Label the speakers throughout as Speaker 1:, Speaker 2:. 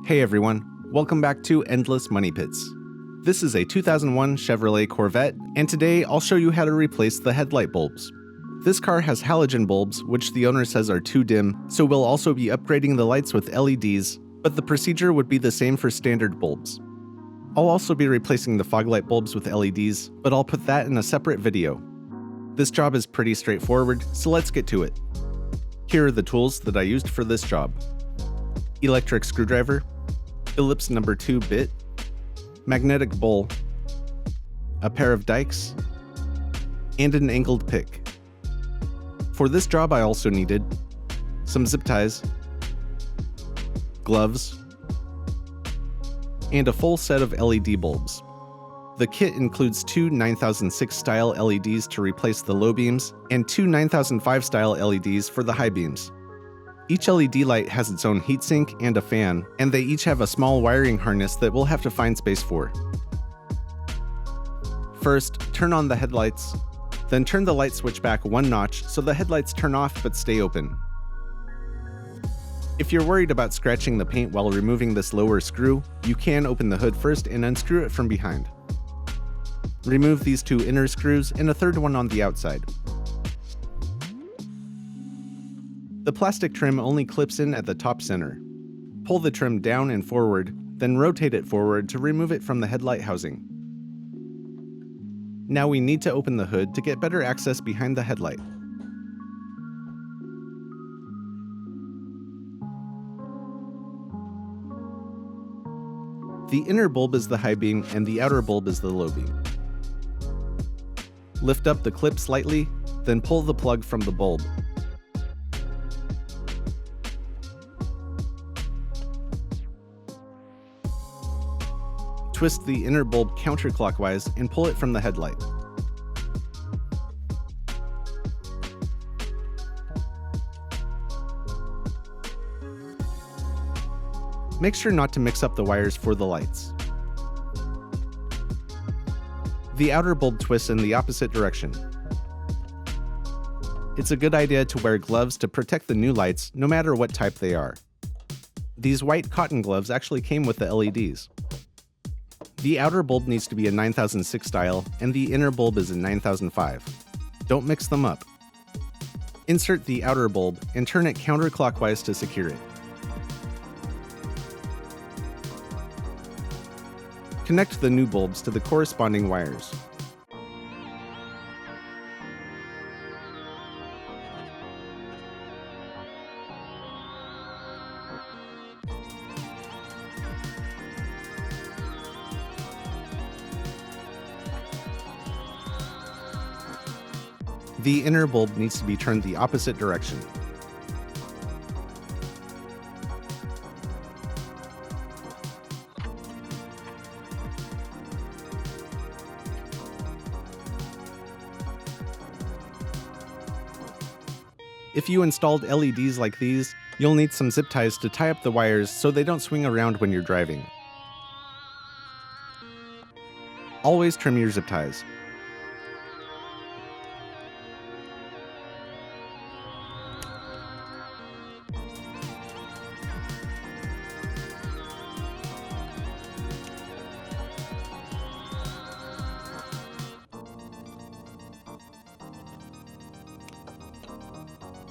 Speaker 1: Hey everyone, welcome back to Endless Money Pits. This is a 2001 Chevrolet Corvette, and today I'll show you how to replace the headlight bulbs. This car has halogen bulbs, which the owner says are too dim, so we'll also be upgrading the lights with LEDs, but the procedure would be the same for standard bulbs. I'll also be replacing the fog light bulbs with LEDs, but I'll put that in a separate video. This job is pretty straightforward, so let's get to it. Here are the tools that I used for this job. Electric screwdriver, Phillips No. 2 bit, magnetic bowl, a pair of dikes, and an angled pick. For this job I also needed some zip ties, gloves, and a full set of LED bulbs. The kit includes two 9006 style LEDs to replace the low beams and two 9005 style LEDs for the high beams. Each LED light has its own heatsink and a fan, and they each have a small wiring harness that we'll have to find space for. First, turn on the headlights, then turn the light switch back one notch so the headlights turn off but stay open. If you're worried about scratching the paint while removing this lower screw, you can open the hood first and unscrew it from behind. Remove these two inner screws and a third one on the outside. The plastic trim only clips in at the top center. Pull the trim down and forward, then rotate it forward to remove it from the headlight housing. Now we need to open the hood to get better access behind the headlight. The inner bulb is the high beam and the outer bulb is the low beam. Lift up the clip slightly, then pull the plug from the bulb. Twist the inner bulb counterclockwise and pull it from the headlight. Make sure not to mix up the wires for the lights. The outer bulb twists in the opposite direction. It's a good idea to wear gloves to protect the new lights, no matter what type they are. These white cotton gloves actually came with the LEDs. The outer bulb needs to be a 9006 style, and the inner bulb is a 9005. Don't mix them up. Insert the outer bulb and turn it counterclockwise to secure it. Connect the new bulbs to the corresponding wires. The inner bulb needs to be turned the opposite direction. If you installed LEDs like these, you'll need some zip ties to tie up the wires so they don't swing around when you're driving. Always trim your zip ties.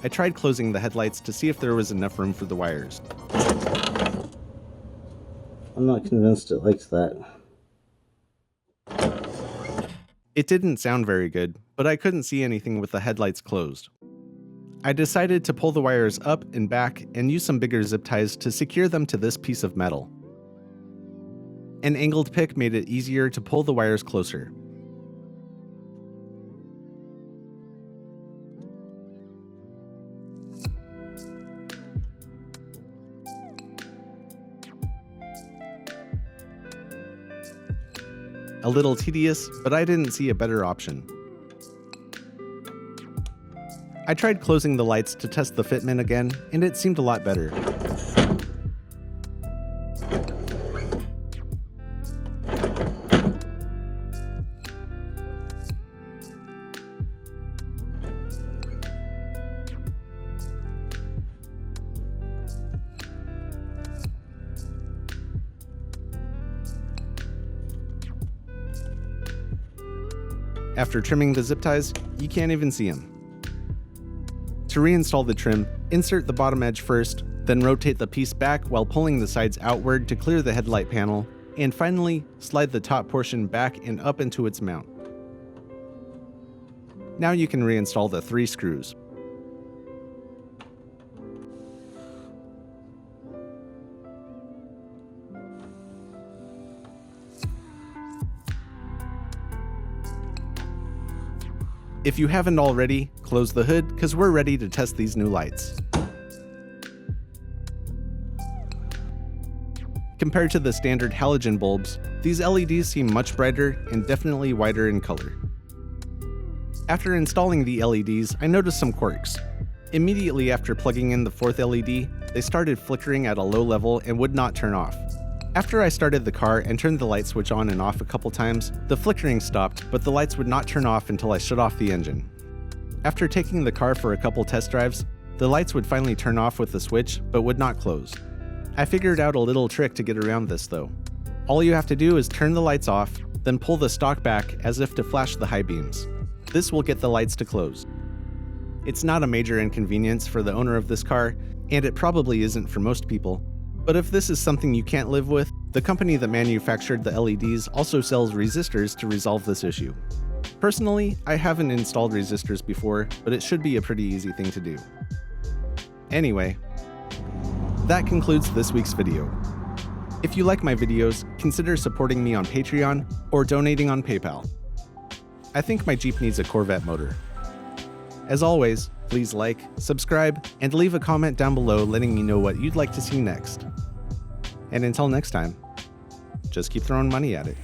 Speaker 1: I tried closing the headlights to see if there was enough room for the wires.
Speaker 2: I'm not convinced it likes that.
Speaker 1: It didn't sound very good, but I couldn't see anything with the headlights closed. I decided to pull the wires up and back and use some bigger zip ties to secure them to this piece of metal. An angled pick made it easier to pull the wires closer. A little tedious, but I didn't see a better option. I tried closing the lights to test the fitment again, and it seemed a lot better. After trimming the zip ties, you can't even see them. To reinstall the trim, insert the bottom edge first, then rotate the piece back while pulling the sides outward to clear the headlight panel, and finally, slide the top portion back and up into its mount. Now you can reinstall the 3 screws. If you haven't already, close the hood because we're ready to test these new lights. Compared to the standard halogen bulbs, these LEDs seem much brighter and definitely wider in color. After installing the LEDs, I noticed some quirks. Immediately after plugging in the 4th LED, they started flickering at a low level and would not turn off. After I started the car and turned the light switch on and off a couple times, the flickering stopped, but the lights would not turn off until I shut off the engine. After taking the car for a couple test drives, the lights would finally turn off with the switch, but would not close. I figured out a little trick to get around this though. All you have to do is turn the lights off, then pull the stock back as if to flash the high beams. This will get the lights to close. It's not a major inconvenience for the owner of this car, and it probably isn't for most people. But if this is something you can't live with, the company that manufactured the LEDs also sells resistors to resolve this issue. Personally, I haven't installed resistors before, but it should be a pretty easy thing to do. Anyway, that concludes this week's video. If you like my videos, consider supporting me on Patreon or donating on PayPal. I think my Jeep needs a Corvette motor. As always, please like, subscribe, and leave a comment down below letting me know what you'd like to see next. And until next time, just keep throwing money at it.